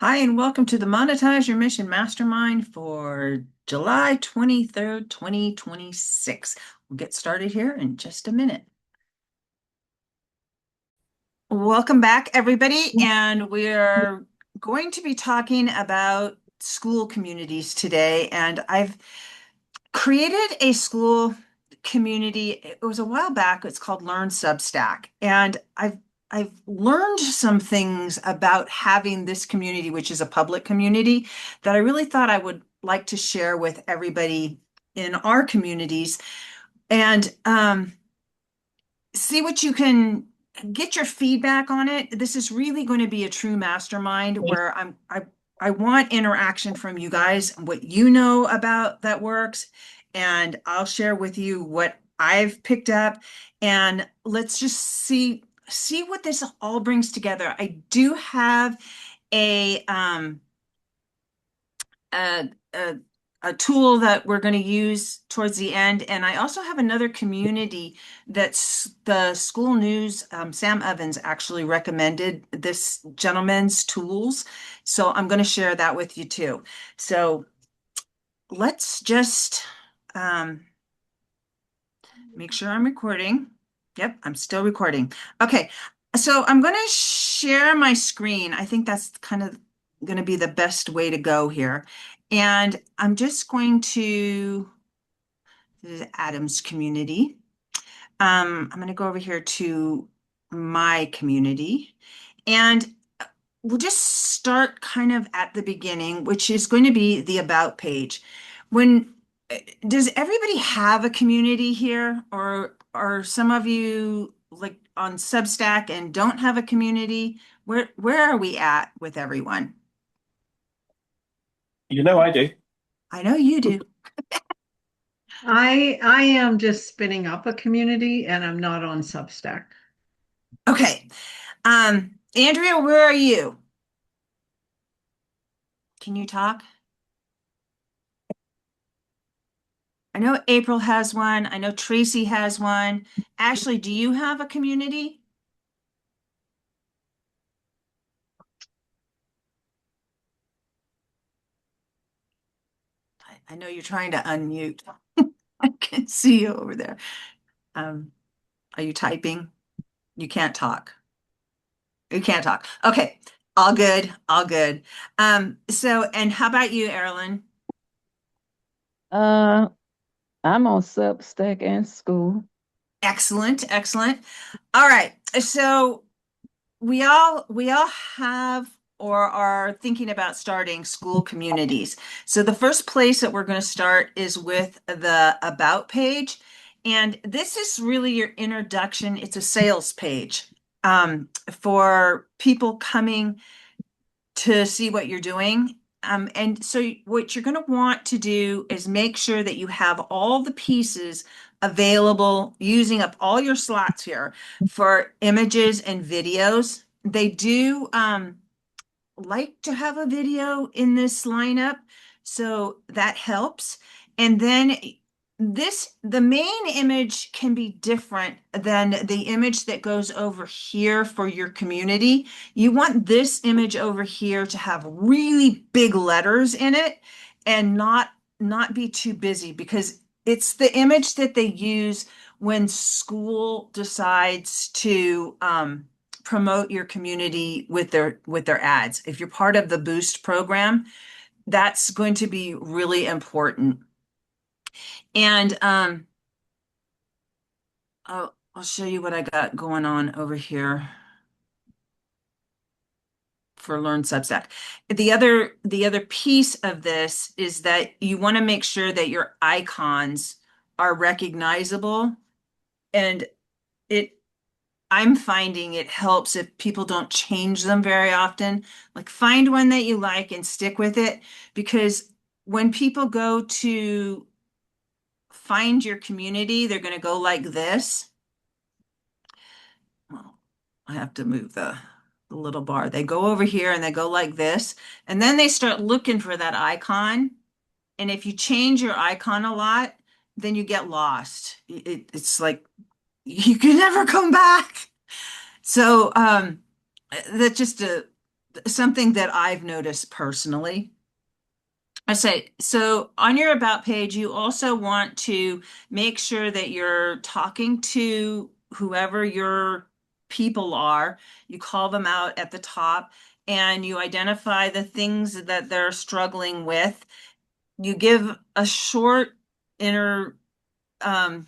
Hi, and welcome to the Monetize Your Mission Mastermind for July 23rd, 2026. We'll get started here in just a minute. Welcome back, everybody. And we're going to be talking about school communities today. And I've created a school community. It was a while back. It's called Learn Substack. And I've learned some things about having this community, which is a public community, that I really thought I would like to share with everybody in our communities and see what you can get your feedback on it. This is really going to be a true mastermind where I want interaction from you guys, what you know about that works, and I'll share with you what I've picked up, and let's just see what this all brings together. I do have a a, a, a tool that we're going to use towards the end. And I also have another community that's the school news. Sam Evans actually recommended this gentleman's tools. So I'm going to share that with you too. So let's just make sure I'm recording. Yep, I'm still recording. Okay, so I'm going to share my screen. I think that's kind of going to be the best way to go here. And I'm just going to the Adams community. I'm going to go over here to my community. And we'll just start kind of at the beginning, which is going to be the About page. When does everybody have a community here, or are some of you like on Substack and don't have a community? Where are we at with everyone? I do. I know you do. I am just spinning up a community and I'm not on Substack. Okay. Andrea, where are you? Can you talk? I know April has one. I know Tracy has one. Ashley, do you have a community? I know you're trying to unmute. I can see you over there. Um, are you typing? You can't talk. You can't talk. Okay. All good. All good. And how about you, Erilyn? Uh, I'm on Substack and School. Excellent. Excellent. All right. So we all have or are thinking about starting school communities. So the first place that we're going to start is with the About page. And this is really your introduction. It's a sales page for people coming to see what you're doing. And so what you're going to want to do is make sure that you have all the pieces available, using up all your slots here for images and videos. They do like to have a video in this lineup, so that helps. And then the main image can be different than the image that goes over here for your community. You want this image over here to have really big letters in it and not be too busy, because it's the image that they use when school decides to promote your community with their ads. If you're part of the Boost program, that's going to be really important. And I'll show you what I got going on over here for Learn Substack. The other piece of this is that you want to make sure that your icons are recognizable, and it I'm finding it helps if people don't change them very often. Like, find one that you like and stick with it, because when people go to find your community, they're going to go like this. Well, I have to move the little bar. They go over here and they go like this, and then they start looking for that icon. And if you change your icon a lot, then you get lost. It's like you can never come back. So that's just something that I've noticed personally. I say, so on your About page, you also want to make sure that you're talking to whoever your people are. You call them out at the top and you identify the things that they're struggling with. You give a short inner um,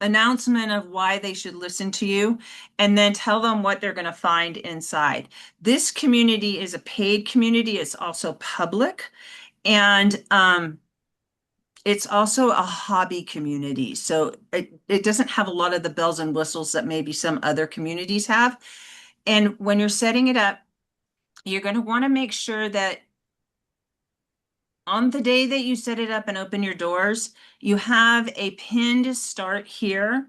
announcement of why they should listen to you, and then tell them what they're going to find inside. This community is a paid community. It's also public. And it's also a hobby community. So it doesn't have a lot of the bells and whistles that maybe some other communities have. And when you're setting it up, you're going to want to make sure that on the day that you set it up and open your doors, you have a pinned start here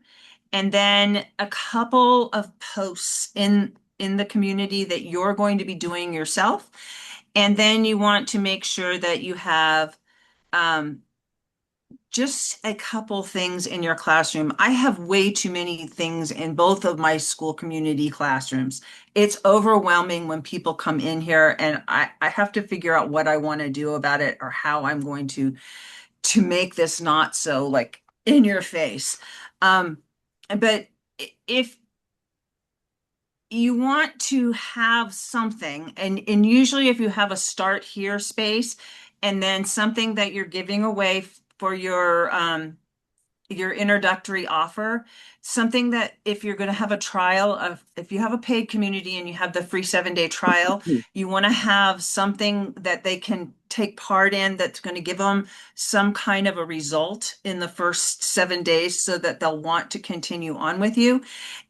and then a couple of posts in the community that you're going to be doing yourself. And then you want to make sure that you have just a couple things in your classroom. I have way too many things in both of my school community classrooms. It's overwhelming when people come in here and I have to figure out what I want to do about it or how I'm going to make this not so like in your face. But if you want to have something, and usually if you have a start here space and then something that you're giving away for your introductory offer, something that if you're going to have a trial of, if you have a paid community and you have the free 7-day trial, you want to have something that they can take part in that's going to give them some kind of a result in the first 7 days so that they'll want to continue on with you.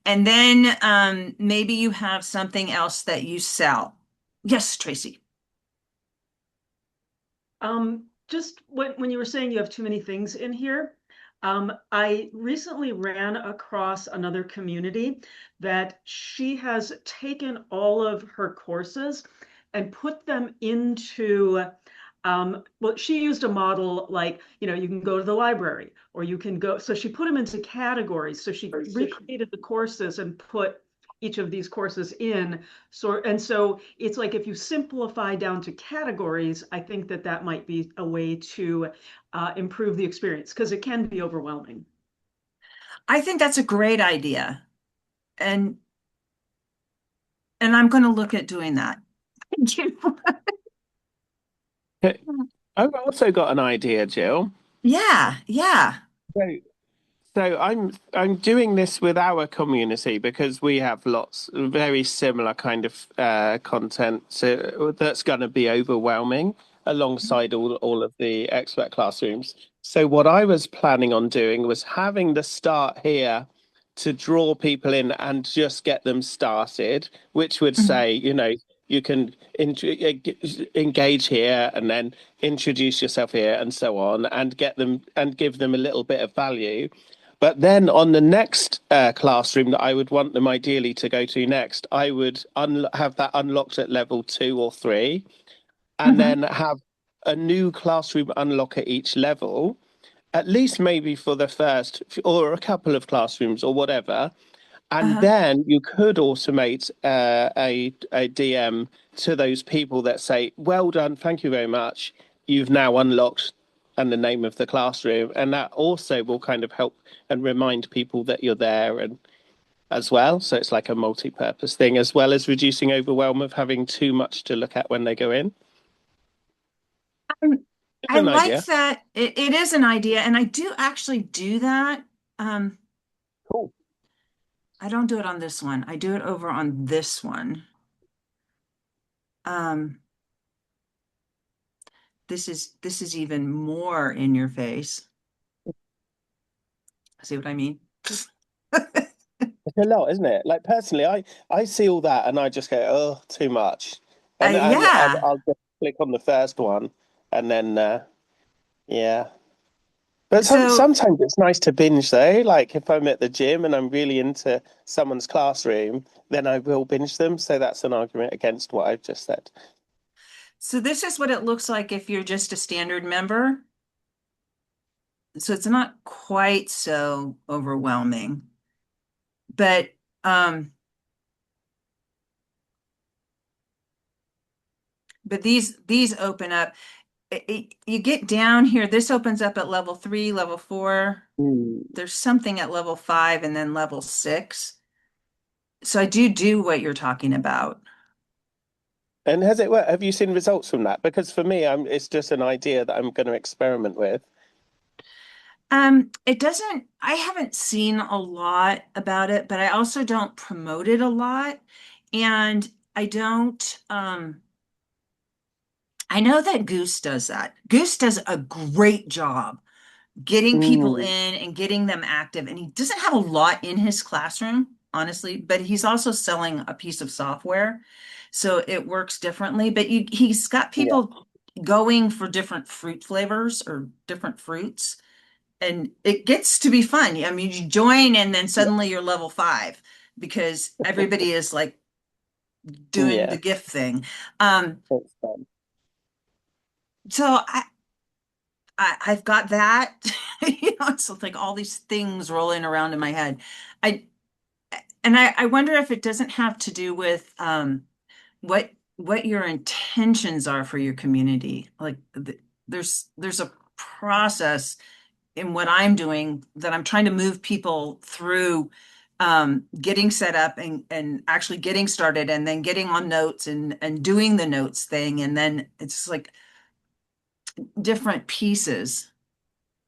And then maybe you have something else that you sell. Yes, Tracy. Just when you were saying you have too many things in here, I recently ran across another community that she has taken all of her courses and put them into, well, she used a model like, you can go to the library or you can go, so she put them into categories. So she recreated the courses and put each of these courses in. So it's like if you simplify down to categories, I think that might be a way to improve the experience because it can be overwhelming. I think that's a great idea. And I'm going to look at doing that. Thank you. Okay. I've also got an idea, Jill. Yeah, yeah. So, so I'm doing this with our community because we have lots very similar kind of content. So that's going to be overwhelming alongside all of the expert classrooms. So what I was planning on doing was having the start here to draw people in and just get them started, which would Mhm. say, you can engage here and then introduce yourself here and so on and get them and give them a little bit of value. But then on the next classroom that I would want them ideally to go to next, I would have that unlocked at level 2 or 3, and Mhm. then have a new classroom unlock at each level, at least maybe for the first or a couple of classrooms or whatever. And Uh-huh. then you could automate a DM to those people that say, "Well done, thank you very much. You've now unlocked," and the name of the classroom, and that also will kind of help and remind people that you're there and as well. So it's like a multi-purpose thing, as well as reducing overwhelm of having too much to look at when they go in. Um, It's I an like idea. that. It is an idea, and I do actually do that. Um, Cool. I don't do it on this one. I do it over on this one. Um, this is even more in your face. See what I mean? It's a lot, isn't it? Like personally, I see all that and I just go, oh, too much, and Yeah. I'll just click on the first one, and then yeah. But So sometimes it's nice to binge though. Like if I'm at the gym and I'm really into someone's classroom, then I will binge them. So that's an argument against what I've just said. so this is what it looks like if you're just a standard member. So it's not quite so overwhelming. But but these open up. You get down here, this opens up at level 3, level 4. Mm. There's something at level 5 and then level 6. So I do what you're talking about. And has it worked? Have you seen results from that? Because for me, it's just an idea that I'm going to experiment with. It doesn't, I haven't seen a lot about it, but I also don't promote it a lot. And I don't, I know that Goose does that. Goose does a great job getting people Mm. in and getting them active. And he doesn't have a lot in his classroom, honestly, but he's also selling a piece of software. So it works differently. But he's got Yeah. people going for different fruit flavors or different fruits. And it gets to be fun. I mean, you join and then suddenly you're level 5 because everybody is like doing the Yeah. gift thing. Um, That's fun. so I've got that. It's like all these things rolling around in my head. I I wonder if it doesn't have to do with what your intentions are for your community. Like there's a process in what I'm doing that I'm trying to move people through getting set up and actually getting started and then getting on notes and doing the notes thing. And then it's like different pieces.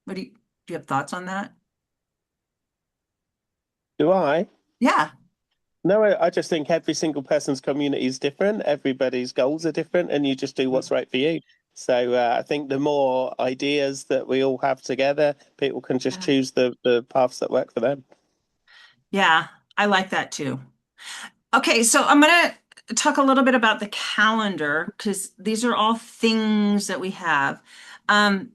Do you have thoughts on that? Do I? Yeah. No, I just think every single person's community is different. Everybody's goals are different, and you just do what's right for you. So I think the more ideas that we all have together, people can just Yeah. choose the paths that work for them. Yeah, I like that too. Okay, so I'm gonna talk a little bit about the calendar because these are all things that we have. Um,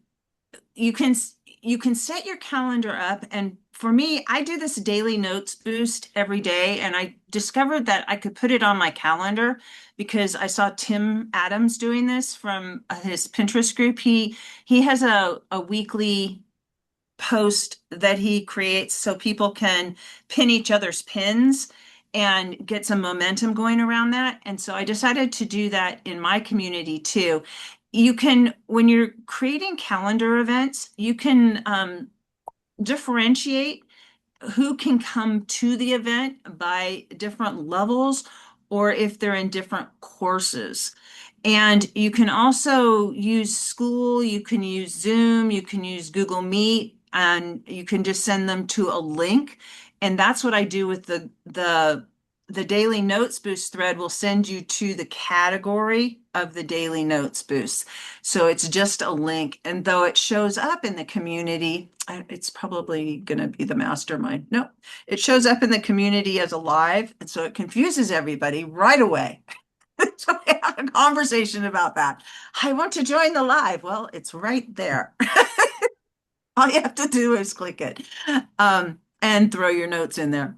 you can you can set your calendar up, and for me, I do this daily notes boost every day, and I discovered that I could put it on my calendar because I saw Tim Adams doing this from his Pinterest group. He has a weekly post that he creates so people can pin each other's pins and get some momentum going around that. And so I decided to do that in my community too. You can, when you're creating calendar events, you can differentiate who can come to the event by different levels or if they're in different courses. And you can also use Skool, you can use Zoom, you can use Google Meet, and you can just send them to a link. And that's what I do with the daily notes boost thread will send you to the category of the daily notes boost. So it's just a link. And though it shows up in the community, it's probably going to be the mastermind. No, it shows up in the community as a live. And so it confuses everybody right away. So we had a conversation about that. I want to join the live. Well, it's right there. All you have to do is click it and throw your notes in there.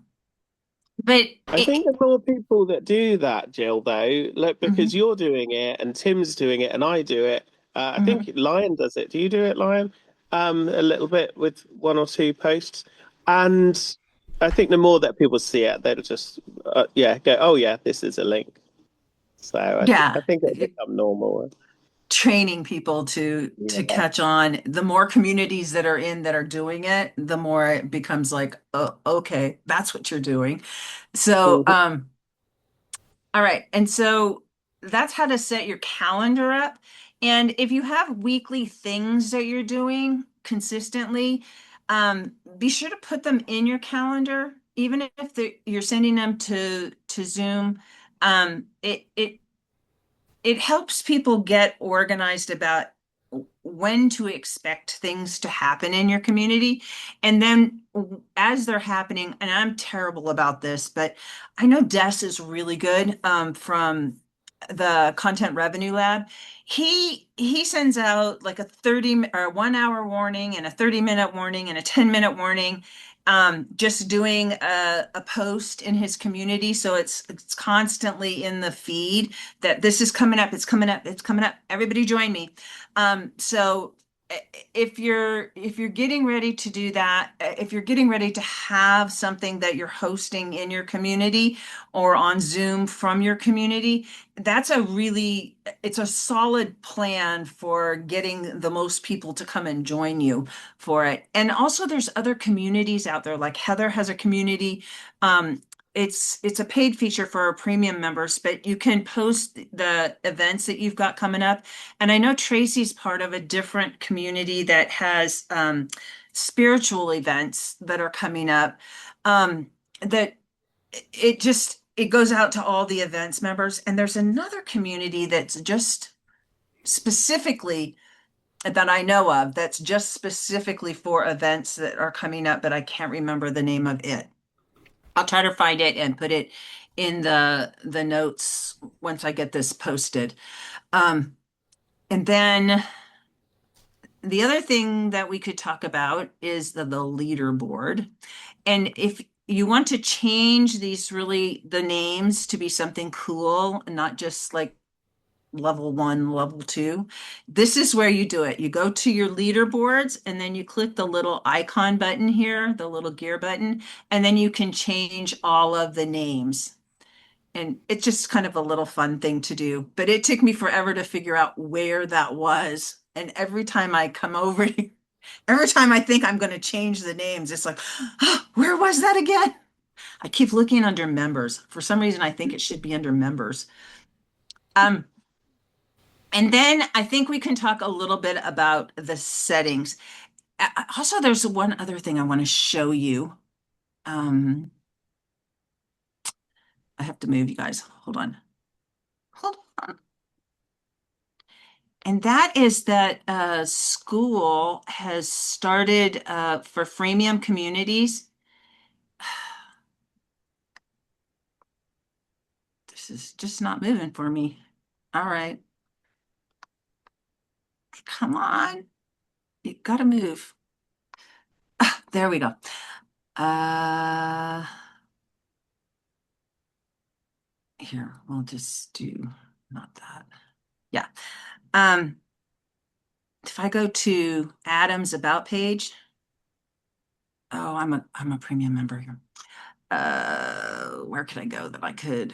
But I think the more people that do that, Jill, though, look, mhm, because you're doing it and Tim's doing it and I do it. I think mhm. Lion does it. Do you do it, Lion? A little bit with one or two posts. And I think the more that people see it, they'll just, yeah, go, oh, yeah, this is a link. So I Yeah, think it'll become normal. training people to Yeah. catch on. The more communities that are in that are doing it, the more it becomes like, oh, okay, that's what you're doing. So, Mhm. all right. And so that's how to set your calendar up. And if you have weekly things that you're doing consistently, be sure to put them in your calendar, even if you're sending them to Zoom. It helps people get organized about when to expect things to happen in your community. And then as they're happening, and I'm terrible about this, but I know Des is really good from the Content Revenue Lab. He sends out like a 30 or 1 hour warning and a 30-minute warning and a 10-minute warning, just doing a post in his community. So it's constantly in the feed that this is coming up, it's coming up, it's coming up. Everybody join me. So if you're getting ready to do that, if you're getting ready to have something that you're hosting in your community or on Zoom from your community, it's a solid plan for getting the most people to come and join you for it. And also there's other communities out there, like Heather has a community. It's a paid feature for our premium members, but you can post the events that you've got coming up. And I know Tracy's part of a different community that has spiritual events that are coming up. That it goes out to all the events members. And there's another community that's just specifically that I know of that's just specifically for events that are coming up, but I can't remember the name of it. I'll try to find it and put it in the notes once I get this posted. And then the other thing that we could talk about is the leaderboard. And if you want to change the names to be something cool and not just like level 1, level 2, this is where you do it. You go to your leaderboards and then you click the little icon button here, the little gear button, and then you can change all of the names. And it's just kind of a little fun thing to do, but it took me forever to figure out where that was. And every time I come over, every time I think I'm going to change the names, it's like, oh, where was that again? I keep looking under members. For some reason, I think it should be under members. And then I think we can talk a little bit about the settings. Also, there's one other thing I want to show you. I have to move, you guys. Hold on. Hold on. And that is that Skool has started for freemium communities. This is just not moving for me. All right. Come on. You gotta move. Ah, there we go. Here, we'll just do not that. Yeah. If I go to Adam's About page, oh, I'm a premium member here. Where could I go that I could?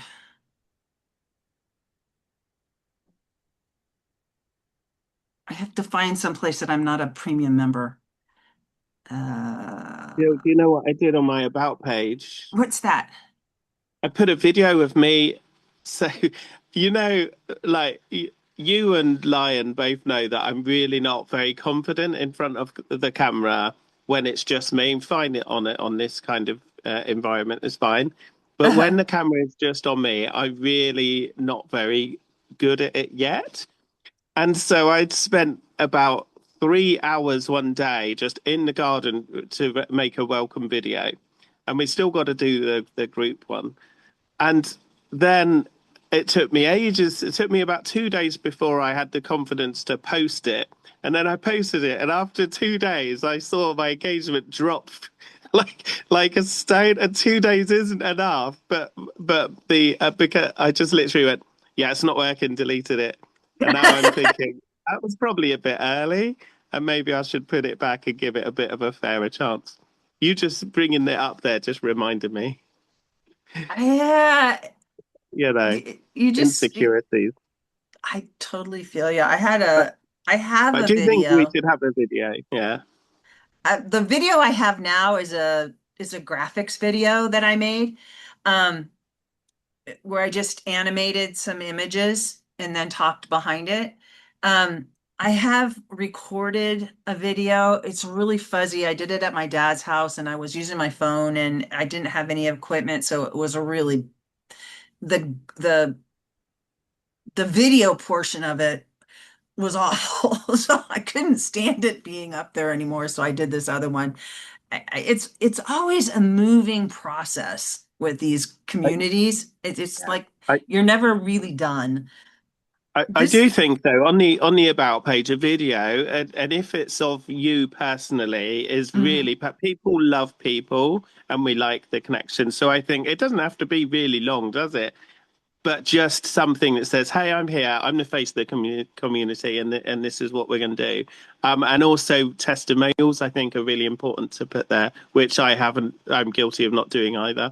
I have to find some place that I'm not a premium member. You know what I did on my About page? What's that? I put a video of me. So, you know, like you and Lion both know that I'm really not very confident in front of the camera when it's just me. Find it on this kind of environment is fine. But when the camera is just on me, I'm really not very good at it yet. And so I'd spent about 3 hours one day just in the garden to make a welcome video. And we still got to do the group one. And then it took me ages. It took me about 2 days before I had the confidence to post it. And then I posted it. And after 2 days, I saw my engagement drop like a stone. And 2 days isn't enough. But because I just literally went, yeah, it's not working, deleted it. And now I'm thinking that was probably a bit early. And maybe I should put it back and give it a bit of a fairer chance. You just bringing it up there just reminded me. Yeah, You know, you just insecurities. I totally feel you. I have I a do think we video. should have a video. Yeah. The video I have now is a graphics video that I made, um, where I just animated some images and then talked behind it. I have recorded a video. It's really fuzzy. I did it at my dad's house and I was using my phone and I didn't have any equipment, so it was a really the the the video portion of it was awful. So I couldn't stand it being up there anymore. So I did this other one. It's always a moving process with these I, communities. It's like I, you're never really done. I This, do think though on the about page a video and if it's of you personally is Mhm. really people love people and we like the connection. So I think it doesn't have to be really long, does it? but just something that says, "Hey, I'm here. I'm the face of the community, and this is what we're going to do." And also testimonials, I think, are really important to put there, which I haven't. I'm guilty of not doing either.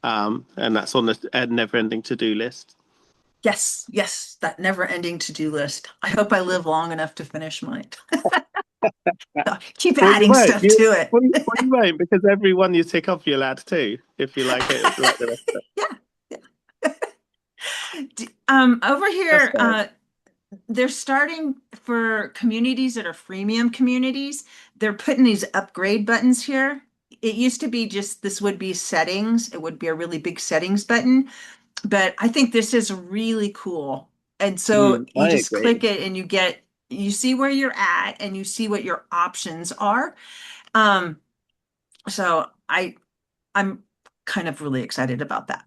And that's on the never-ending to-do list. Yes, yes, that never-ending to-do list. I hope I live long enough to finish mine. Keep Well, you adding won't. stuff to it. Well, you won't, because every one you tick off, you'll add too, if you like it, like the rest of it. Yeah. Over That's here, fine. they're starting for communities that are freemium communities. They're putting these upgrade buttons here. It used to be just this would be settings. It would be a really big settings button, but I think this is really cool. And so you I just agree. click it and you see where you're at and you see what your options are. Um, so I'm kind of really excited about that.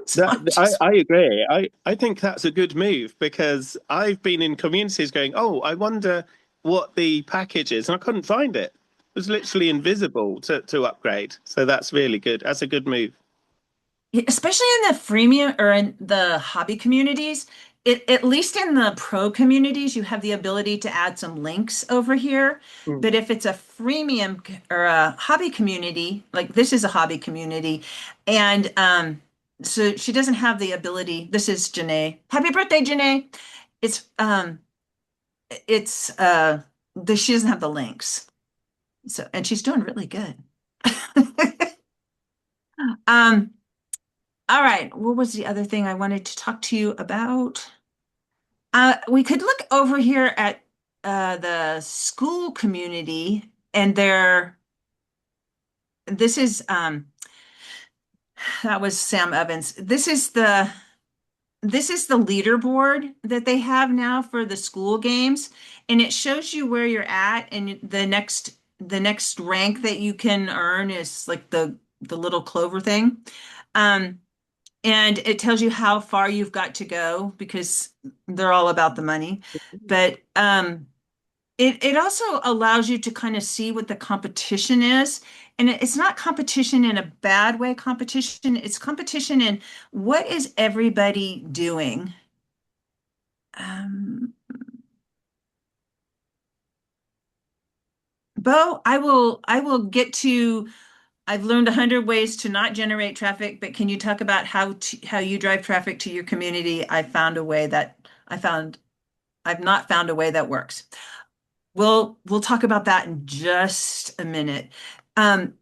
So I'm just I agree. I think that's a good move, because I've been in communities going, "Oh, I wonder what the package is," and I couldn't find it. It was literally invisible to upgrade. So that's really good. That's a good move. especially in the freemium or in the hobby communities, at least in the pro communities, you have the ability to add some links over here. Mm. But if it's a freemium or a hobby community, like this is a hobby community, and so she doesn't have the ability. This is Janae. Happy birthday, Janae. It's she doesn't have the links. So and she's doing really good. Um All right. What was the other thing I wanted to talk to you about? We could look over here at the school community, and this is that was Sam Evans. This is the leaderboard that they have now for the school games, and it shows you where you're at, and the next rank that you can earn is like the little clover thing. Um, And it tells you how far you've got to go because they're all about the money. But it also allows you to kind of see what the competition is. And it's not competition in a bad way, competition. It's competition in what is everybody doing. Um, Bo, I will get to. I've learned 100 ways to not generate traffic, but can you talk about how you drive traffic to your community? I've not found a way that works. We'll talk about that in just a minute. Um,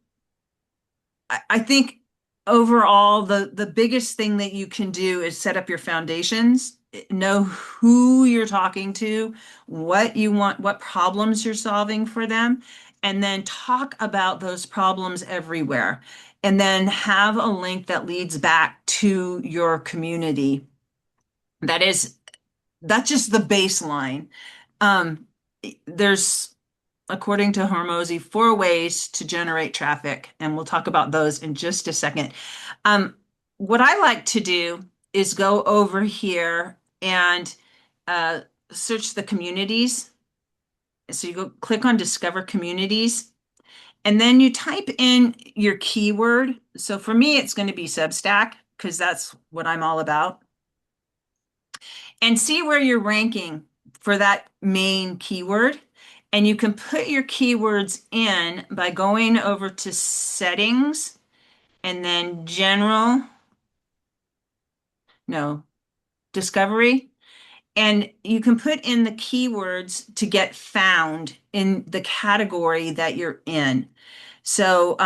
I think overall the biggest thing that you can do is set up your foundations, know who you're talking to, what you want, what problems you're solving for them, and then talk about those problems everywhere. And then have a link that leads back to your community. That's just the baseline. Um, there's, according to Hormozy, 4 ways to generate traffic, and we'll talk about those in just a second. What I like to do is go over here and uh, search the communities. So you go click on Discover Communities, and then you type in your keyword. So for me, it's going to be Substack because that's what I'm all about. And see where you're ranking for that main keyword. And you can put your keywords in by going over to settings and then general, no, discovery. And you can put in the keywords to get found in the category that you're in. So,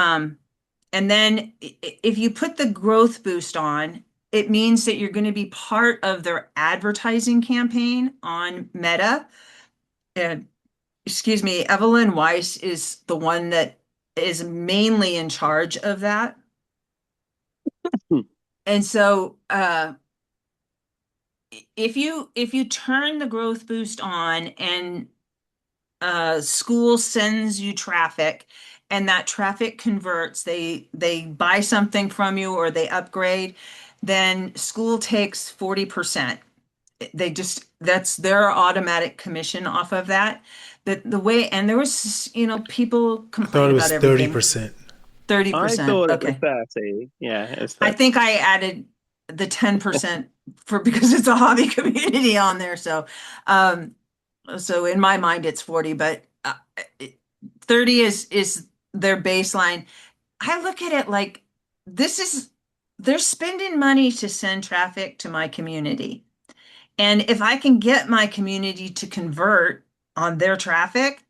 and then if you put the growth boost on, it means that you're going to be part of their advertising campaign on Meta. And excuse me, Evelyn Weiss is the one that is mainly in charge of that. Hmm. And so if you turn the growth boost on and school sends you traffic and that traffic converts, they buy something from you or they upgrade, then school takes 40%. That's their automatic commission off of that. The way, and there was, people I thought complain it about was everything. 30%. I 30%. thought it was Okay. 30. Yeah, it's I 30. think I added the 10% because it's a hobby community on there. So in my mind, it's 40, but 30 is their baseline. I look at it like this is they're spending money to send traffic to my community. And if I can get my community to convert on their traffic,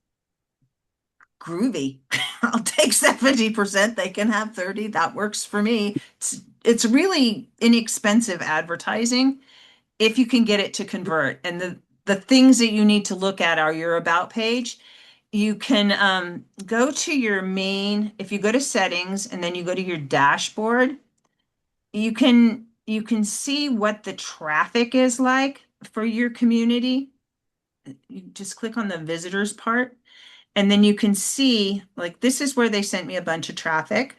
groovy. I'll take 70%. They can have 30. That works for me. It's really inexpensive advertising if you can get it to convert. And the things that you need to look at are your about page. You can go to your main, if you go to settings and then you go to your dashboard, you can see what the traffic is like for your community. You just click on the visitors part, and then you can see, like, this is where they sent me a bunch of traffic.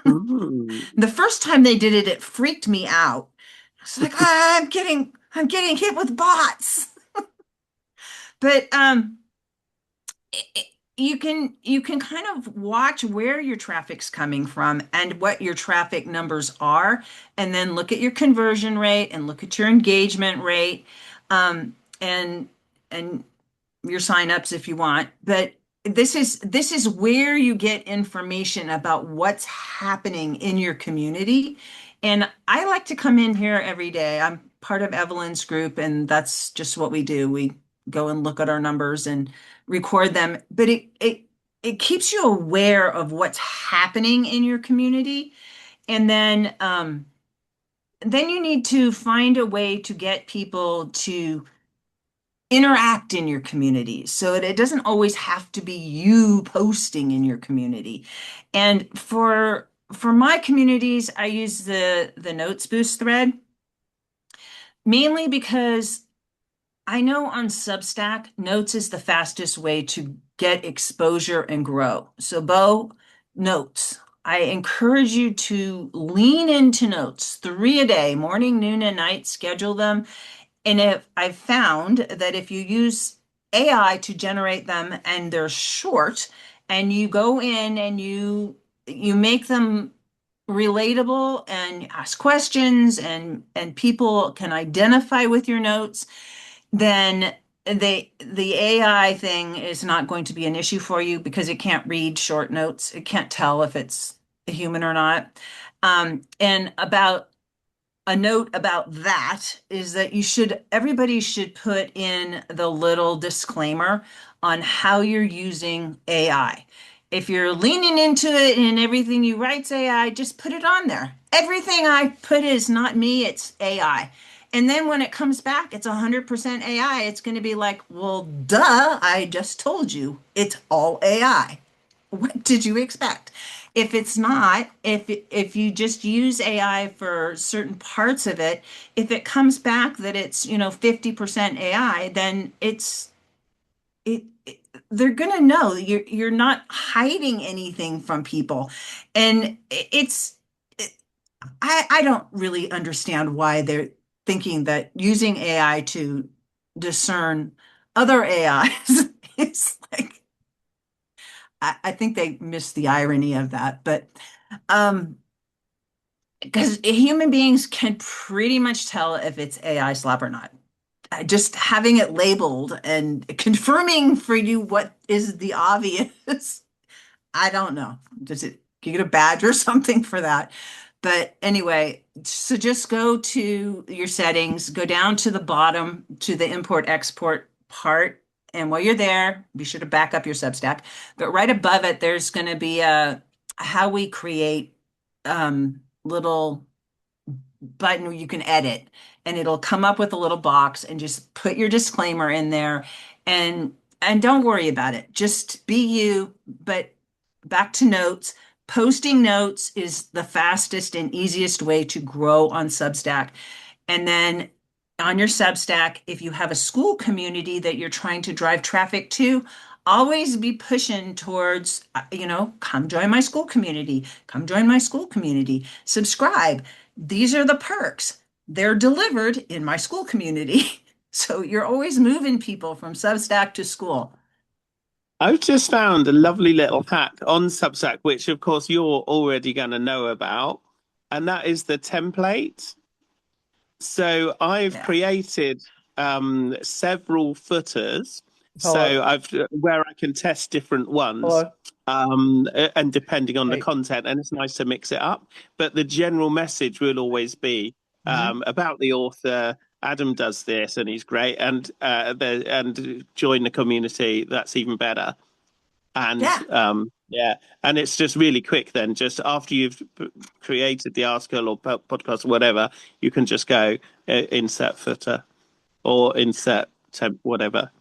Ooh. The first time they did it, it freaked me out. It's like, I'm getting hit with bots. But you can kind of watch where your traffic's coming from and what your traffic numbers are, and then look at your conversion rate and look at your engagement rate, and your signups if you want. But this is where you get information about what's happening in your community. And I like to come in here every day. I'm part of Evelyn's group, and that's just what we do. We go and look at our numbers and record them. But it keeps you aware of what's happening in your community. And then you need to find a way to get people to interact in your community, so that it doesn't always have to be you posting in your community. And for my communities, I use the Notes Boost thread, mainly because I know on Substack, Notes is the fastest way to get exposure and grow. So Bo, Notes. I encourage you to lean into Notes, 3 a day, morning, noon, and night, schedule them. And if I've found that if you use AI to generate them and they're short, and you go in and you make them relatable and ask questions, and people can identify with your notes, then the AI thing is not going to be an issue for you, because it can't read short notes. It can't tell if it's a human or not. And about a note about that is that everybody should put in the little disclaimer on how you're using AI. If you're leaning into it and everything you write's AI, just put it on there. Everything I put is not me, it's AI. And then when it comes back, it's 100% AI. It's going to be like, well, duh, I just told you it's all AI. What did you expect? If it's not, if you just use AI for certain parts of it, if it comes back that it's, 50% AI, then they're gonna know you're not hiding anything from people. And I don't really understand why they're thinking that using AI to discern other AIs is like, I think they missed the irony of that. But because human beings can pretty much tell if it's AI slap or not. Just having it labeled and confirming for you what is the obvious. I don't know. Does it you get a badge or something for that? But anyway, so just go to your settings, go down to the bottom to the import export part. And while you're there, be sure to back up your Substack. But right above it, there's going to be a how we create little button where you can edit, and it'll come up with a little box, and just put your disclaimer in there, and don't worry about it. Just be you. But back to notes. Posting notes is the fastest and easiest way to grow on Substack. And then on your Substack, if you have a school community that you're trying to drive traffic to, always be pushing towards, come join my school community, come join my school community, subscribe. These are the perks. They're delivered in my school community. So you're always moving people from Substack to school. I've just found a lovely little hack on Substack, which of course you're already going to know about, and that is the template. So I've Yeah. created several footers. Hello. So I've where I can test different ones, Hello. and depending on the Hey. content, and it's nice to mix it up. But the general message will always be about the author. Adam does this, and he's great, and join the community. That's even better. And Yeah. yeah, and it's just really quick. Then, just after you've created the article or podcast or whatever, you can just go insert footer or insert temp, whatever.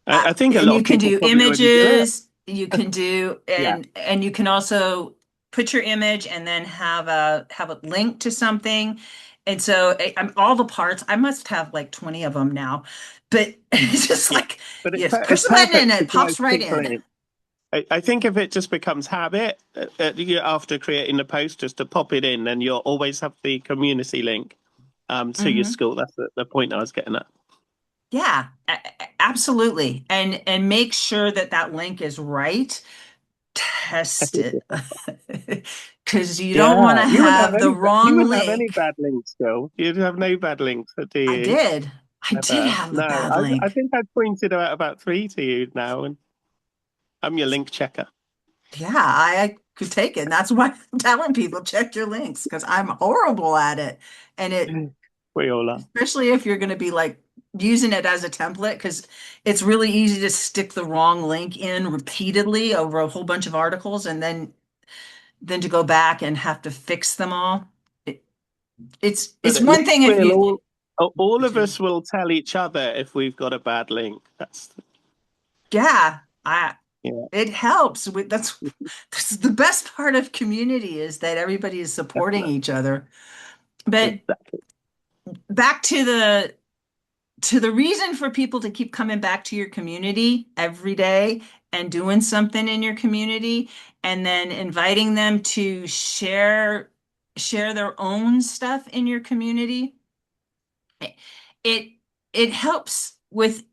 I think a And lot you of can people do probably already do it. images, you can do, Yeah, and you can also put your image and then have a link to something. And so I'm all the parts, I must have like 20 of them now, but it's just yeah. like, But yes, it's push the button and perfect to it drive pops right people in. in. I think if it just becomes habit after creating the post, just to pop it in, then you'll always have the community link to your Hmm. school. That's the point I was getting at. Yeah, absolutely. And make sure that that link is right. Test it. Because you don't want Yeah, to you wouldn't have have the you wrong wouldn't have any link. bad links, Joe. You'd have no bad links, do I you? did. I did Ever? have the No, bad I link. think I've pointed out about three to you now, and I'm your link checker. Yeah, I could take it. And that's why I'm telling people check your links because I'm horrible at it. And it, We all are. especially if you're going to be like using it as a template, because it's really easy to stick the wrong link in repeatedly over a whole bunch of articles and then to go back and have to fix them all. It, But it's at one least thing if we'll you all if of you us will tell each other if we've got a bad link. yeah, I Yeah, it helps with that's the best part of community is that everybody is supporting definitely. each other. But Exactly. back to the reason for people to keep coming back to your community every day and doing something in your community and then inviting them to share their own stuff in your community. It it helps with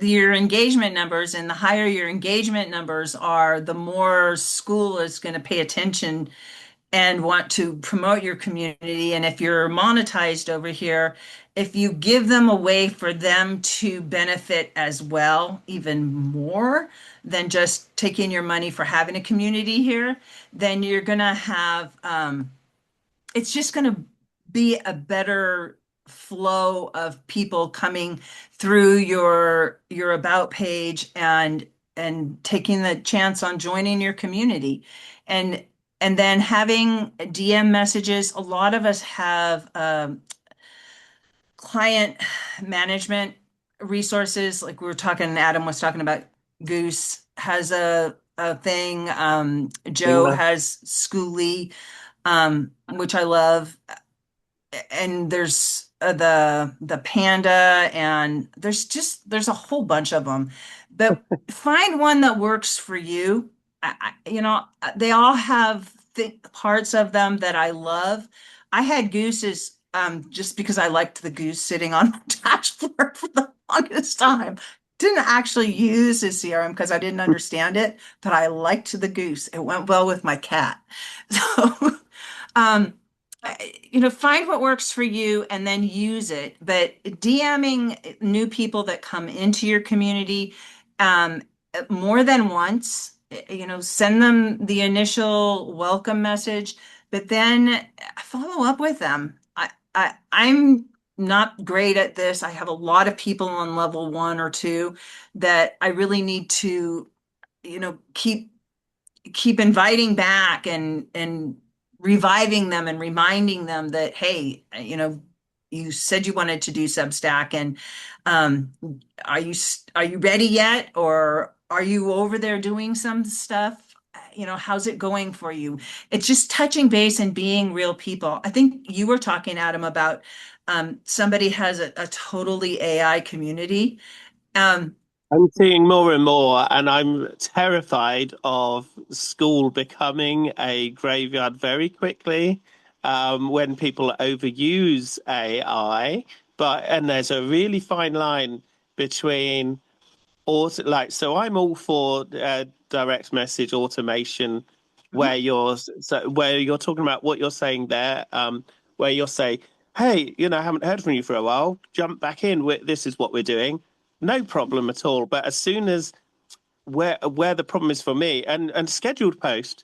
your engagement numbers, and the higher your engagement numbers are, the more school is going to pay attention and want to promote your community. And if you're monetized over here, if you give them a way for them to benefit as well, even more than just taking your money for having a community here, then you're going to have, it's just going to be a better flow of people coming through your about page and taking the chance on joining your community and and then having DM messages. A lot of us have client management resources, like we were talking, Adam was talking about. Goose has a thing. Joe Yeah. has Schooly, which I love. And there's the panda, and there's a whole bunch of them. But find one that works for you. They all have parts of them that I love. I had gooses just because I liked the goose sitting on the dashboard for the longest time. Didn't actually use his CRM because I didn't understand it, but I liked the goose. It went well with my cat. So um, find what works for you and then use it. But DMing new people that come into your community um, more than once, send them the initial welcome message, but then follow up with them. I'm not great at this. I have a lot of people on level 1 or 2 that I really need to, keep inviting back and reviving them and reminding them that, hey, you said you wanted to do Substack, and um, are you ready yet, or are you over there doing some stuff? How's it going for you? It's just touching base and being real people. I think you were talking, Adam, about somebody has a totally AI community. Um, I'm seeing more and more, and I'm terrified of school becoming a graveyard very quickly when people overuse AI. And there's a really fine line between so I'm all for direct message automation mhm, where you're talking about what you're saying there, where you'll say, hey, I haven't heard from you for a while. Jump back in. This is what we're doing. No problem at all. But as soon as where the problem is for me, and scheduled post,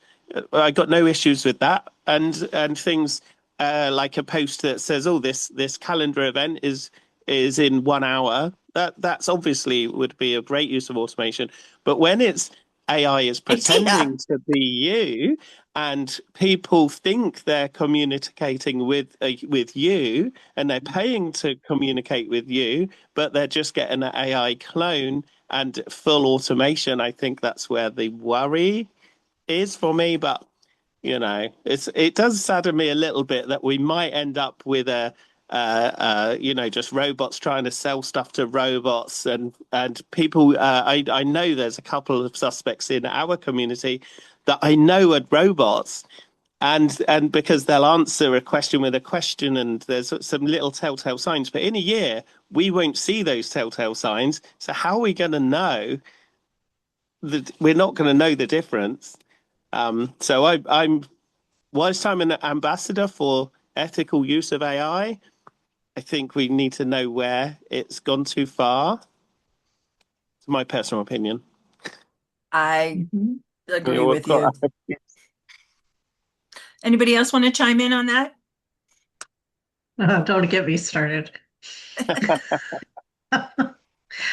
I got no issues with that. And things like a post that says, "Oh, this calendar event is in 1 hour." That's obviously would be a great use of automation. But when it's AI is Yeah. pretending to be you, and people think they're communicating with you, and they're paying to communicate with you, but they're just getting an AI clone and full automation. I think that's where the worry is for me. But it does sadden me a little bit that we might end up with just robots trying to sell stuff to robots, and people. I know there's a couple of suspects in our community that I know are robots, and because they'll answer a question with a question, and there's some little telltale signs. But in a year, we won't see those telltale signs. So how are we going to know that we're not going to know the difference? So I'm whilst I'm an ambassador for ethical use of AI, I think we need to know where it's gone too far. It's my personal opinion. I Mhm. agree with you. Anybody else want to chime in on that? Don't get me started.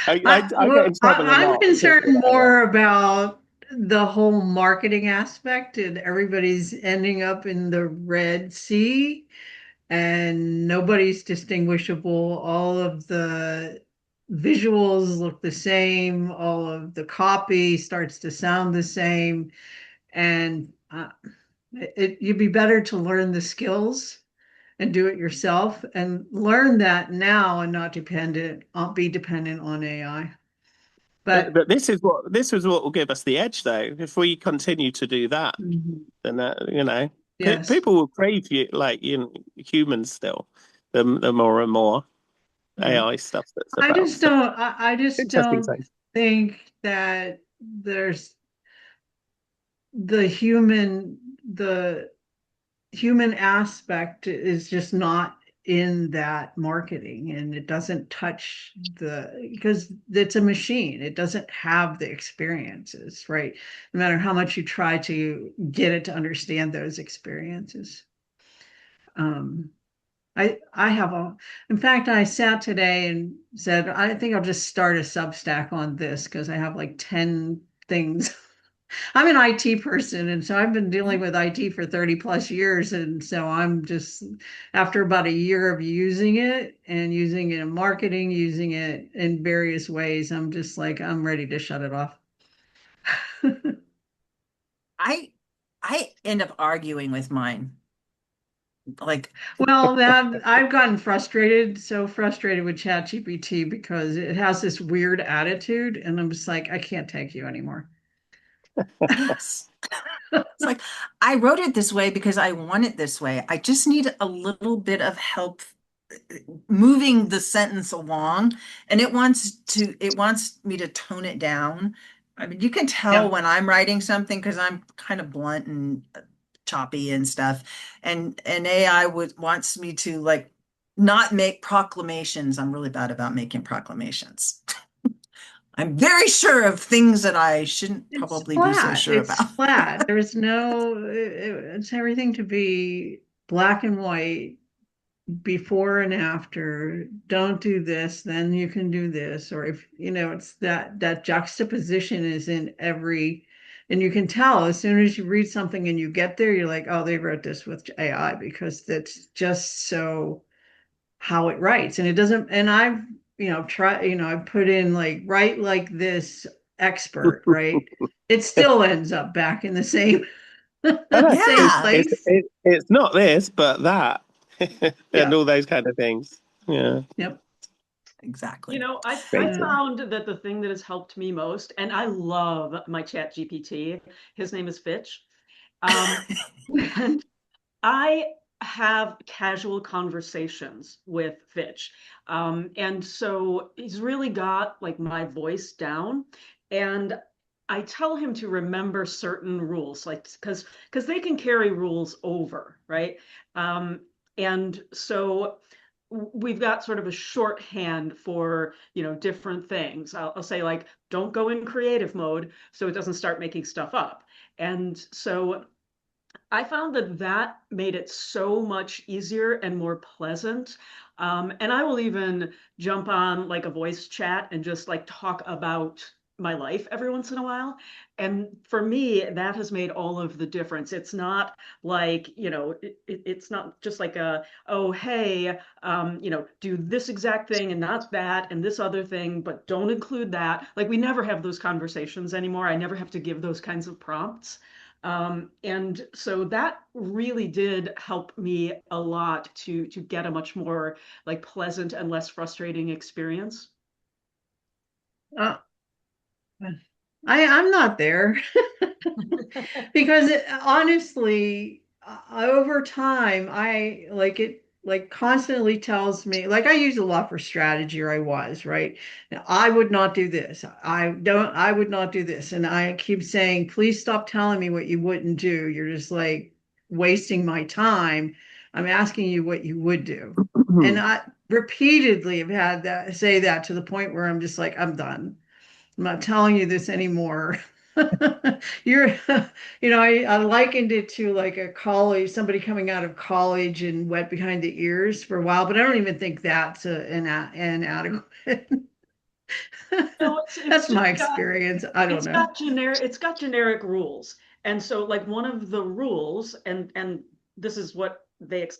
I get in trouble a I'm lot because concerned of AI. more about the whole marketing aspect, and everybody's ending up in the Red Sea, and nobody's distinguishable. All of the visuals look the same, all of the copy starts to sound the same, and you'd be better to learn the skills and do it yourself and learn that now and not be dependent on AI. But But this is what will give us the edge, though. If we continue to do that, mhm, then yes, people will crave you like humans still. The more and more yeah. AI stuff that's about. So I just interesting don't times. think that there's the human aspect is just not in that marketing, and it doesn't touch because it's a machine. It doesn't have the experiences, right? No matter how much you try to get it to understand those experiences. Um, I have in fact, I sat today and said, I think I'll just start a Substack on this because I have like 10 things. I'm an IT person, and so I've been dealing with IT for 30 plus years. And so I'm just, after about a year of using it and using it in marketing, using it in various ways, I'm just like, I'm ready to shut it off. I I end up arguing with mine. Like, Well, that I've gotten frustrated, so frustrated with ChatGPT because it has this weird attitude, and I'm just like, I can't take you anymore. yes. It's like I wrote it this way because I want it this way. I just need a little bit of help moving the sentence along, and it wants me to tone it down. I mean, you can tell Yeah. when I'm writing something because I'm kind of blunt and choppy and stuff. And AI would wants me to like not make proclamations. I'm really bad about making proclamations. I'm very sure of things that I shouldn't It's probably be so flat. sure It's about. flat. There's no, it's everything to be black and white, before and after. Don't do this, then you can do this. Or if, it's that juxtaposition is in every, and you can tell as soon as you read something and you get there, you're like, oh, they wrote this with AI because that's just so how it writes. And it doesn't, and I've, I've put in like, write like this expert, right? It still ends up back in the same I know same Yeah, place. it's not this, but that, and Yeah. all those kind of things. Yeah, Yep. exactly. I crazy. found that the thing that has helped me most, and I love my chat GPT, his name is Fitch. And I have casual conversations with Fitch. And so he's really got like my voice down. And I tell him to remember certain rules, like because they can carry rules over, right? And so we've got sort of a shorthand for, different things. I'll say like, don't go in creative mode so it doesn't start making stuff up. And so I found that made it so much easier and more pleasant. And I will even jump on like a voice chat and just like talk about my life every once in a while. And for me, that has made all of the difference. It's not like, it's not just like oh, hey, do this exact thing and not that and this other thing, but don't include that. Like we never have those conversations anymore. I never have to give those kinds of prompts. And so that really did help me a lot to get a much more like pleasant and less frustrating experience. Uh, I'm not there because honestly, over time, I like it like constantly tells me, like I use a lot for strategy, or I was, right? Now, I would not do this. I would not do this. And I keep saying, please stop telling me what you wouldn't do. You're just like wasting my time. I'm asking you what you would do. And I repeatedly have had that say that to the point where I'm just like, I'm done. I'm not telling you this anymore. You're, I likened it to like a college, somebody coming out of college and wet behind the ears for a while, but I don't even think that's inadequate. No, That's it's my just got experience. I don't know. it's got generic rules. And so like one of the rules, and this is what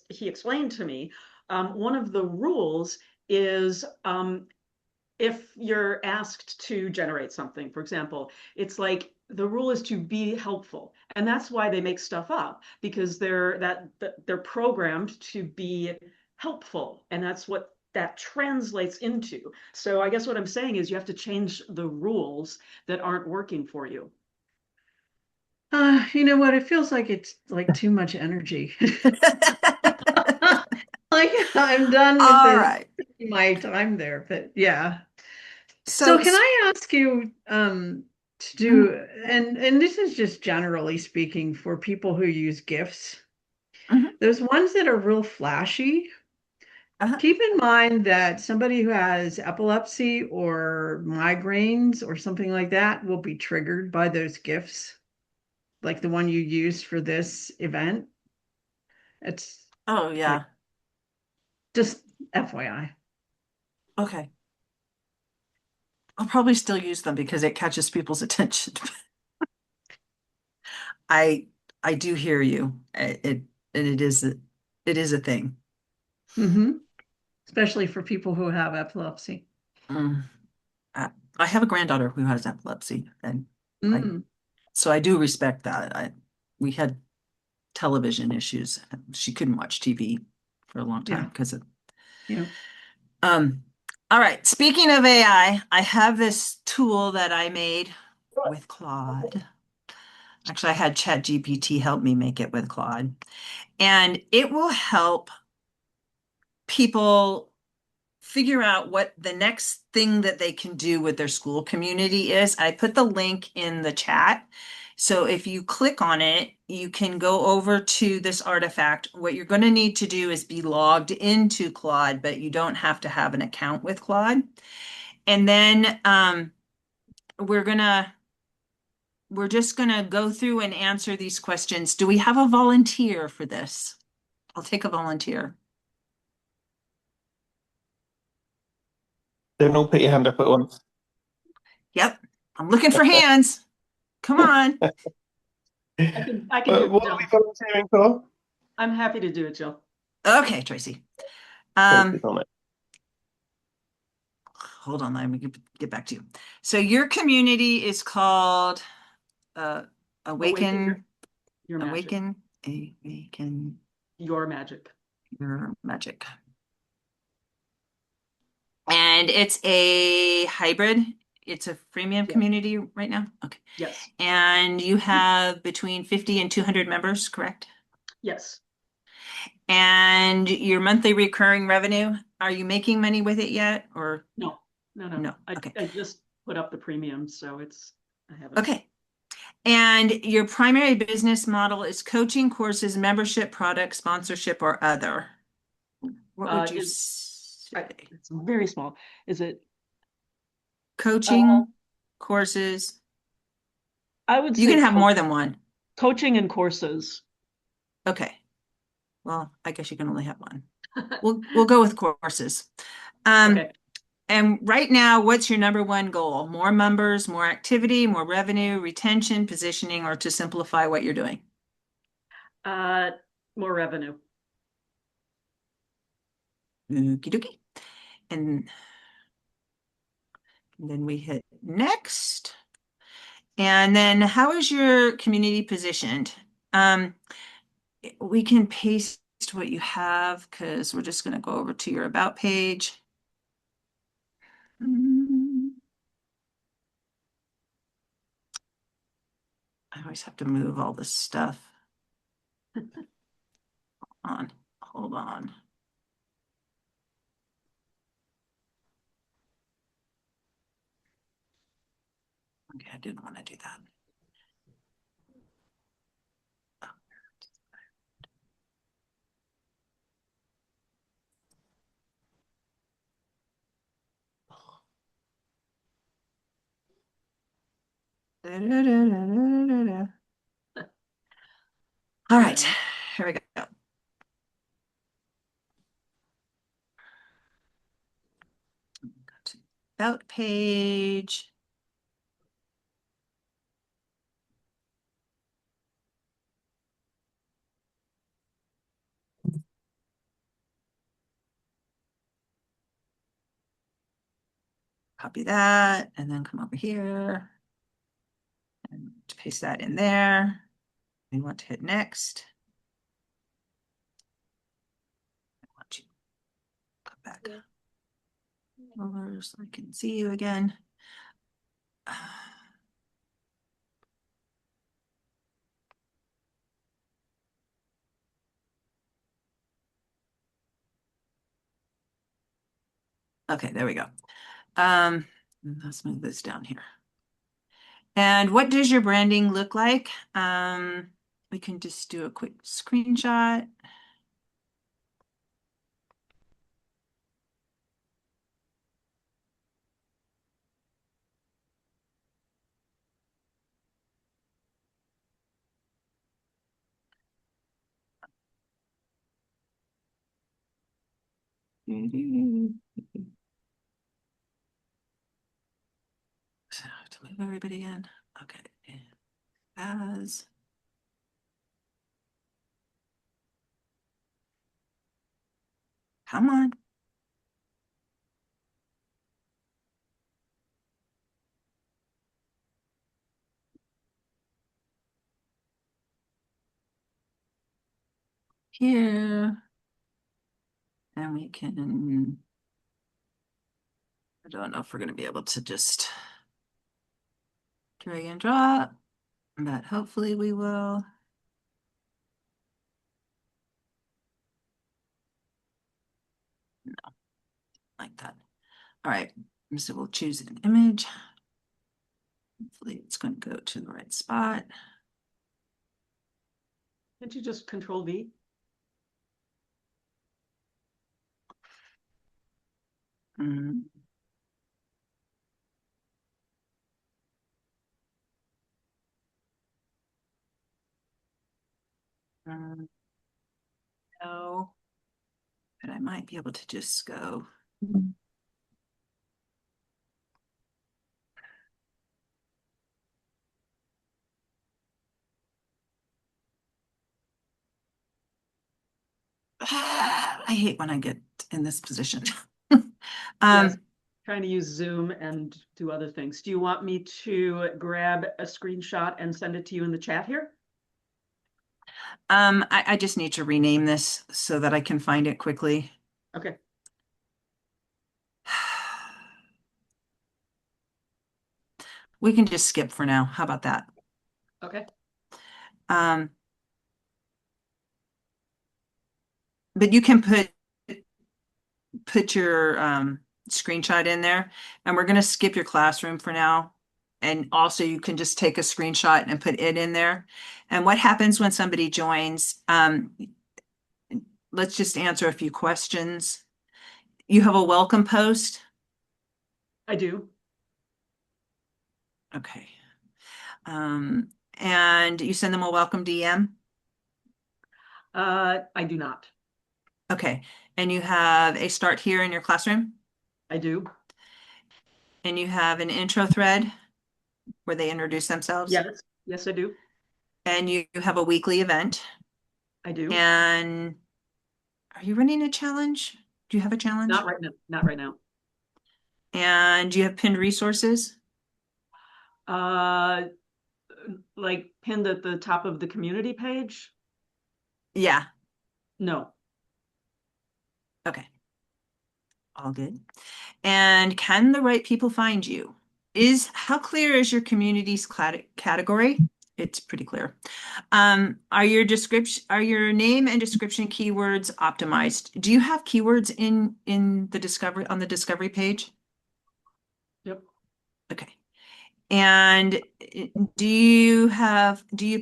he explained to me, one of the rules is if you're asked to generate something, for example, it's like the rule is to be helpful. And that's why they make stuff up, because they're programmed to be helpful. And that's what that translates into. So I guess what I'm saying is you have to change the rules that aren't working for you. You know what? It feels like it's like too much energy. Like I'm done with All this, right. my time there, but yeah. So So, can I ask you to mhm, do, and this is just generally speaking for people who use GIFs, mhm, those ones that are real flashy, uh-huh. keep in mind that somebody who has epilepsy or migraines or something like that will be triggered by those GIFs, like the one you used for this event. It's Oh, like yeah. just FYI. Okay. I'll probably still use them because it catches people's attention. I I do hear you. It is a thing. Hmm. Especially for people who have epilepsy. Mm. I, I have a granddaughter who has epilepsy, and I Mm, so I do respect that. We had television issues. She couldn't watch TV for a long time yeah, because of yeah. um all right. Speaking of AI, I have this tool that I made with Claude. Actually, I had ChatGPT help me make it with Claude, and it will help people figure out what the next thing that they can do with their school community is. I put the link in the chat. So if you click on it, you can go over to this artifact. What you're going to need to do is be logged into Claude, but you don't have to have an account with Claude. And then we're just gonna go through and answer these questions. Do we have a volunteer for this? I'll take a volunteer. Don't all put your hand up at once. Yep, I'm looking for hands. Come on. I can do it, What are Jill. we volunteering for? I'm happy to do it, Jill. Okay, Tracy. Tracy's on it. Hold on, let me get back to you. So your community is called Awaken your magic. Awaken Your magic. Your Magic. And it's a hybrid. It's a freemium Yeah. community right now. Okay. Yes. And you have between 50 and 200 members, correct? Yes. And your monthly recurring revenue, are you making money with it yet or No. No. no? Okay. I just put up the premium, so I haven't. Okay. And your primary business model is coaching, courses, membership, product, sponsorship, or other. What would you It's say? very small. Is it? Coaching, courses? I would You say can have more than one. coaching and courses. Okay. Well, I guess you can only have one. We'll go with courses. Okay. And right now, what's your number one goal? More members, more activity, more revenue, retention, positioning, or to simplify what you're doing? More revenue. Okie dokie. And then we hit next. And then how is your community positioned? We can paste what you have because we're just going to go over to your about page. I always have to move all this stuff. Hold on. Okay, I didn't want to do that. All right, here we go. About page. Copy that and then come over here and paste that in there. We want to hit next. I want to come back over so I can see you again. Okay, there we go. Let's move this down here. And what does your branding look like? We can just do a quick screenshot. So I have to move everybody in. Okay. As come on. Here. And we can, I don't know if we're going to be able to just drag and drop, but hopefully we will. No, like that. All right, so we'll choose an image. Hopefully it's going to go to the right spot. Can't you just Control V? Mm. No, but I might be able to just go. I hate when I get in this position. Yes, trying to use Zoom and do other things. Do you want me to grab a screenshot and send it to you in the chat here? I just need to rename this so that I can find it quickly. Okay. We can just skip for now. How about that? Okay. But you can put your screenshot in there, and we're going to skip your classroom for now. And also you can just take a screenshot and put it in there. And what happens when somebody joins, let's just answer a few questions. You have a welcome post? I do. Okay. And you send them a welcome DM? I do not. Okay. And you have a start here in your classroom? I do. And you have an intro thread where they introduce themselves? Yes. Yes, I do. And you have a weekly event? I do. And are you running a challenge? Do you have a challenge? Not right now. Not right now. And do you have pinned resources? Uh, like pinned at the top of the community page? Yeah. No. Okay. All good. And can the right people find you? How clear is your community's category? It's pretty clear. Are your name and description keywords optimized? Do you have keywords in the discovery page? Yep. Okay. And do you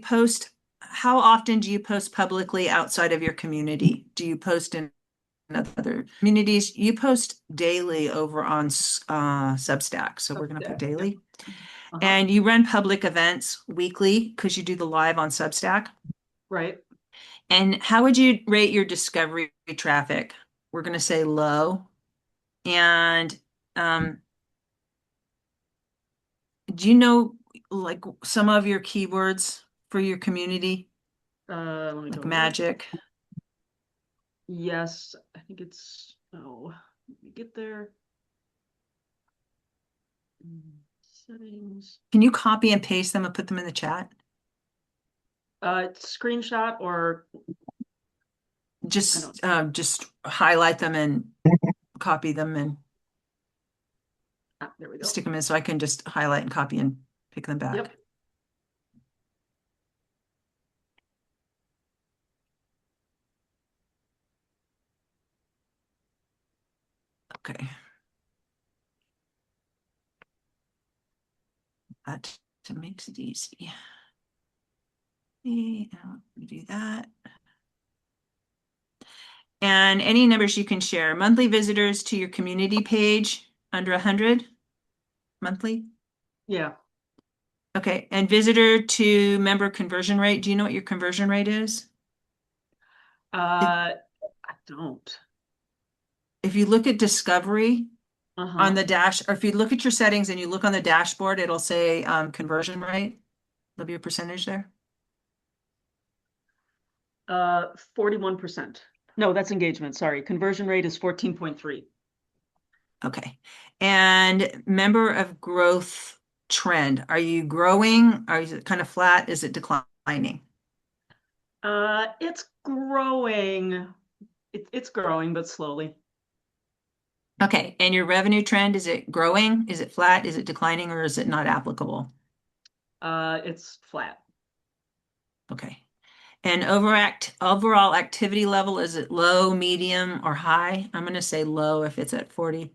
post, how often do you post publicly outside of your community? Do you post in other communities? You post daily over on Substack, so we're going to put Substack, daily. Uh-huh. And you run public events weekly because you do the live on Substack. Right. And how would you rate your discovery traffic? We're going to say low. And do you know like some of your keywords for your community, Let me like go look. magic? Yes, I think it's, oh, let me get there. Settings. Can you copy and paste them and put them in the chat? Screenshot or Just highlight them and copy them and there we go. stick them in so I can just highlight and copy and pick them back. Yep. Okay. That makes it easy. Now we do that. And any numbers you can share. Monthly visitors to your community page under 100 monthly? Yeah. Okay. And visitor to member conversion rate. Do you know what your conversion rate is? I don't. If you look at discovery Uh-huh. on the dash, or if you look at your settings and you look on the dashboard, it'll say conversion rate. There'll be a percentage there. 41%. No, that's engagement. Sorry. Conversion rate is 14.3. Okay. And member of growth trend. Are you growing? Is it kind of flat? Is it declining? It's growing. It's growing, but slowly. Okay. And your revenue trend, is it growing? Is it flat? Is it declining, or is it not applicable? It's flat. Okay. And overall activity level, is it low, medium, or high? I'm going to say low if it's at 40.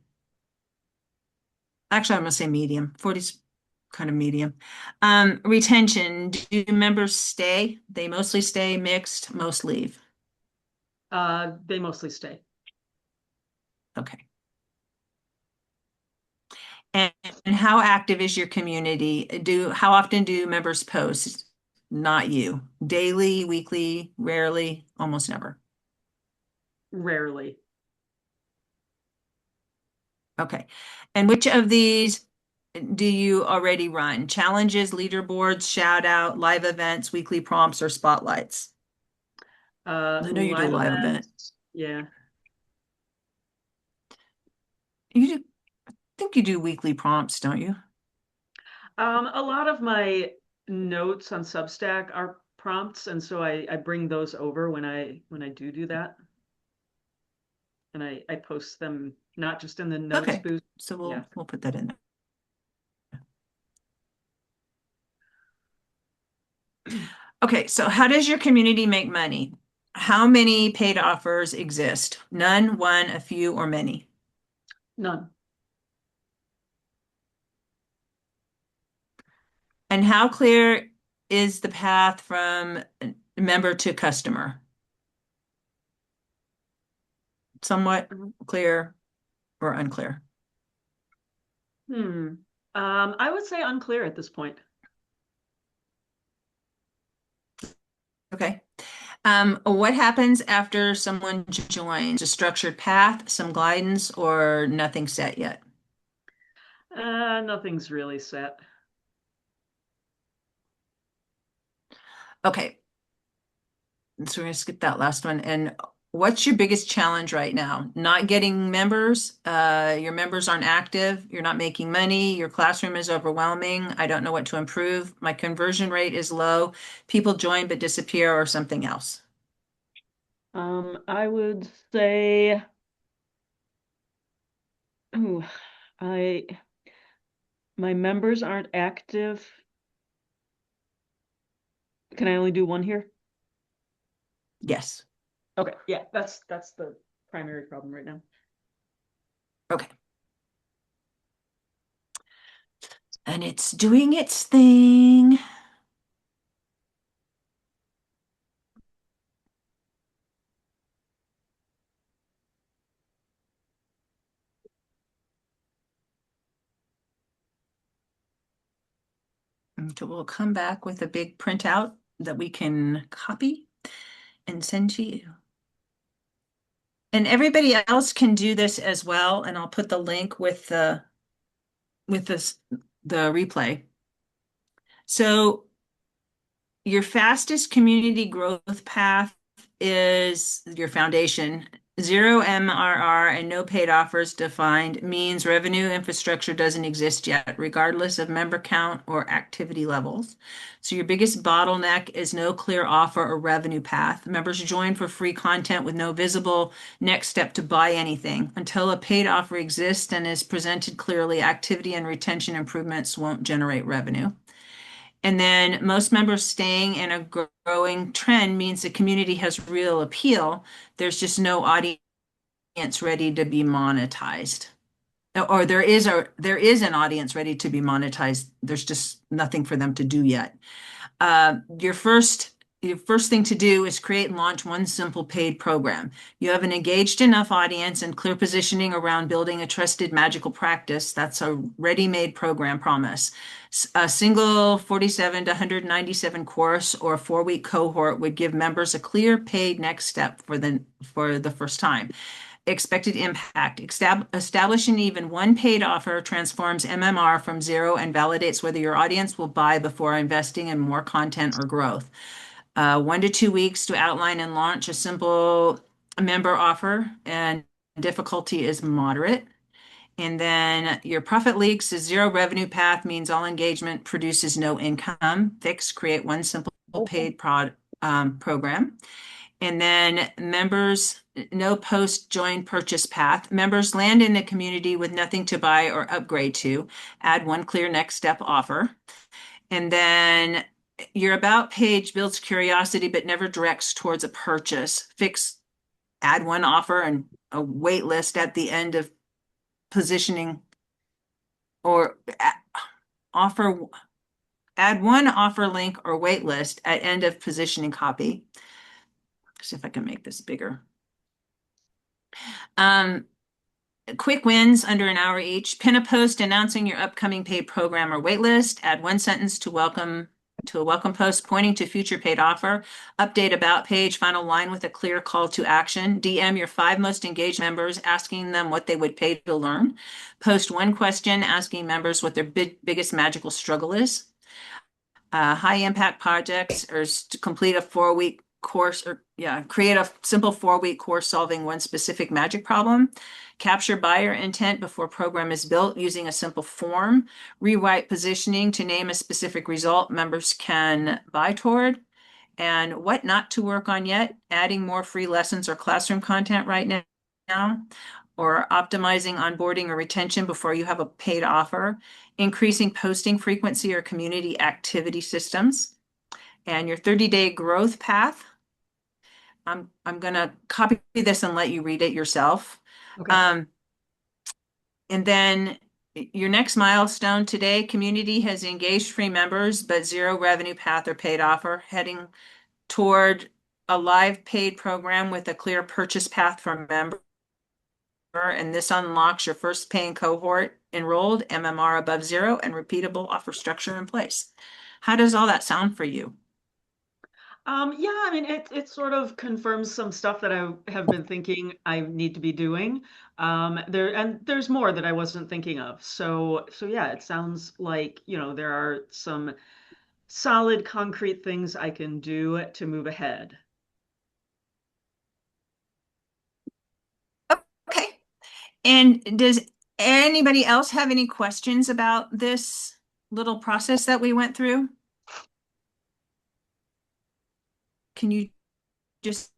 Actually, I'm going to say medium. 40 is kind of medium. Retention, do members stay? They mostly stay, mixed, most leave. They mostly stay. Okay. And how active is your community? How often do members post? Not you. Daily, weekly, rarely, almost never. Rarely. Okay. And which of these do you already run? Challenges, leaderboards, shout out, live events, weekly prompts, or spotlights? I know you do a live event. Events. Yeah. I think you do weekly prompts, don't you? A lot of my notes on Substack are prompts, and so I bring those over when I do that. And I post them not just in the notes Okay. boost. So Yeah. we'll put that in there. Okay, so how does your community make money? How many paid offers exist? None, one, a few, or many? None. And how clear is the path from member to customer? somewhat clear or unclear? I would say unclear at this point. Okay. What happens after someone joins? A structured path, some guidance, or nothing set yet? Nothing's really set. Okay. So we're gonna skip that last one. And what's your biggest challenge right now? Not getting members, your members aren't active, you're not making money, your classroom is overwhelming, I don't know what to improve, my conversion rate is low, people join but disappear, or something else. I would say, my members aren't active. Can I only do one here? Yes. Okay, yeah, that's the primary problem right now. Okay. And it's doing its thing. And so we'll come back with a big printout that we can copy and send to you. And everybody else can do this as well. And I'll put the link with the replay. So your fastest community growth path is your foundation. 0 MRR and no paid offers defined means revenue infrastructure doesn't exist yet, regardless of member count or activity levels. So your biggest bottleneck is no clear offer or revenue path. Members join for free content with no visible next step to buy anything. Until a paid offer exists and is presented clearly, activity and retention improvements won't generate revenue. And then most members staying in a growing trend means the community has real appeal. There's just no audience ready to be monetized. Or there is an audience ready to be monetized. There's just nothing for them to do yet. Your first thing to do is create and launch one simple paid program. You have an engaged enough audience and clear positioning around building a trusted magical practice. That's a ready-made program promise. A single 47 to 197 course or a 4-week cohort would give members a clear paid next step for the first time. Expected impact. Establishing even one paid offer transforms MMR from 0 and validates whether your audience will buy before investing in more content or growth. 1 to 2 weeks to outline and launch a simple member offer, and difficulty is moderate. And then your profit leaks is 0 revenue path means all engagement produces no income. Fix, create one simple paid program. And then members, no post join purchase path. Members land in the community with nothing to buy or upgrade to. Add one clear next step offer. And then your about page builds curiosity but never directs towards a purchase. Fix, add one offer and a wait list at the end of positioning, or add one offer link or wait list at end of positioning copy. See if I can make this bigger. Quick wins under an hour each. Pin a post announcing your upcoming paid program or waitlist. Add one sentence to a welcome post pointing to future paid offer. Update about page, final line with a clear call to action. DM your 5 most engaged members, asking them what they would pay to learn. Post one question asking members what their biggest magical struggle is. High impact projects or to complete a 4-week course, or create a simple 4-week course solving one specific magic problem. Capture buyer intent before program is built using a simple form. Rewrite positioning to name a specific result members can buy toward. And what not to work on yet, adding more free lessons or classroom content right now, or optimizing onboarding or retention before you have a paid offer, increasing posting frequency or community activity systems, and your 30-day growth path. I'm gonna copy this and let you read it yourself. Okay. And then your next milestone today, community has engaged free members, but 0 revenue path or paid offer, heading toward a live paid program with a clear purchase path for members. and this unlocks your first paying cohort enrolled, MMR above 0, and repeatable offer structure in place. How does all that sound for you? Yeah, I mean, it sort of confirms some stuff that I have been thinking I need to be doing. There's more that I wasn't thinking of. So yeah, it sounds like, there are some solid, concrete things I can do to move ahead. Okay. And does anybody else have any questions about this little process that we went through? Can you just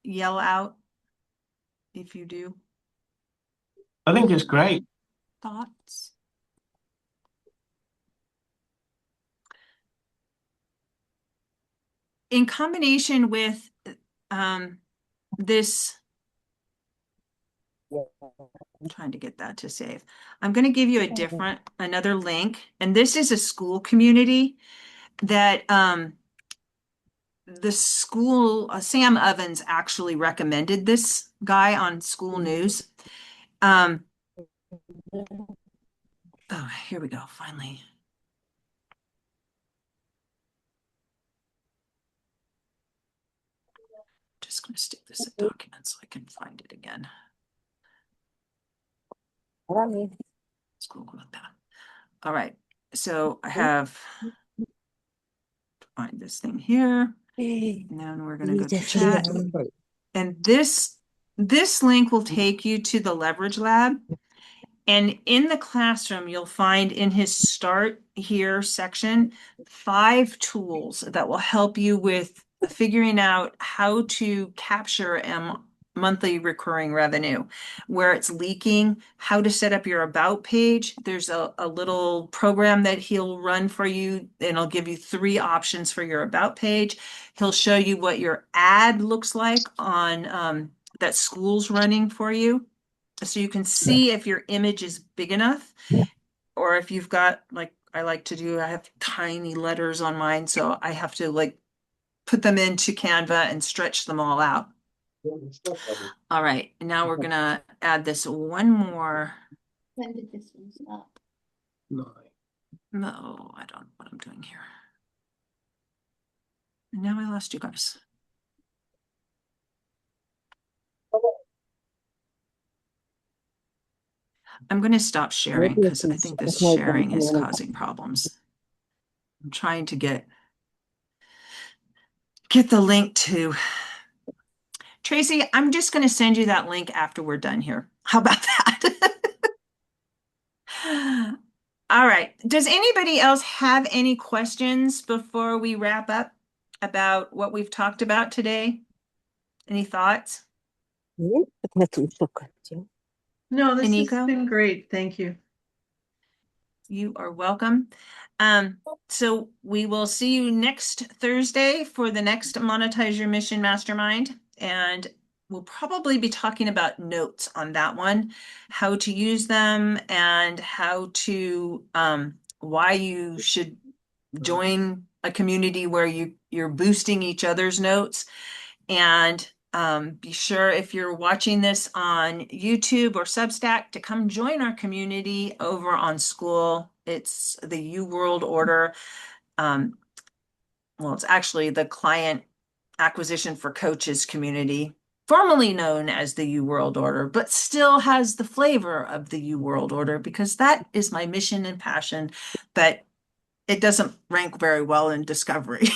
yell out if you do? I think it's great. Thoughts? In combination with this, I'm trying to get that to save. I'm going to give you another link, and this is a Skool community that the school, Sam Ovens actually recommended this guy on School News. Oh, here we go, finally. Just going to stick this in documents so I can find it again. School About. All right, so I have find this thing here. And then we're going to go to chat. And this link will take you to the Leverage Lab. And in the classroom, you'll find in his Start Here section 5 tools that will help you with figuring out how to capture monthly recurring revenue, where it's leaking, how to set up your About page. There's a little program that he'll run for you, and it'll give you 3 options for your About page. He'll show you what your ad looks like on that Skool's running for you. So you can see if your image is big enough, or if you've got, like I like to do, I have tiny letters on mine, so I have to like put them into Canva and stretch them all out. All right, now we're gonna add this one more. When did this one stop? No, I don't know what I'm doing here. And now I lost you guys. I'm going to stop sharing because I think this sharing is causing problems. I'm trying to get the link to Tracy. I'm just going to send you that link after we're done here. How about that? All right. Does anybody else have any questions before we wrap up about what we've talked about today? Any thoughts? No, this Aniko? has been great. Thank you. You are welcome. So we will see you next Thursday for the next Monetize Your Mission Mastermind. And we'll probably be talking about notes on that one, how to use them and how to, why you should join a community where you're boosting each other's notes. And be sure, if you're watching this on YouTube or Substack, to come join our community over on Skool. It's the U World Order. Well, it's actually the Client Acquisition for Coaches community, formerly known as the U World Order, but still has the flavor of the U World Order because that is my mission and passion, but it doesn't rank very well in discovery.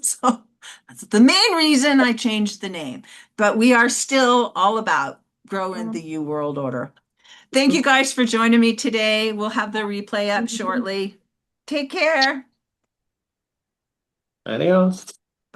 So that's the main reason I changed the name, but we are still all about growing the U World Order. Thank you guys for joining me today. We'll have the replay up shortly. Take care. Adios.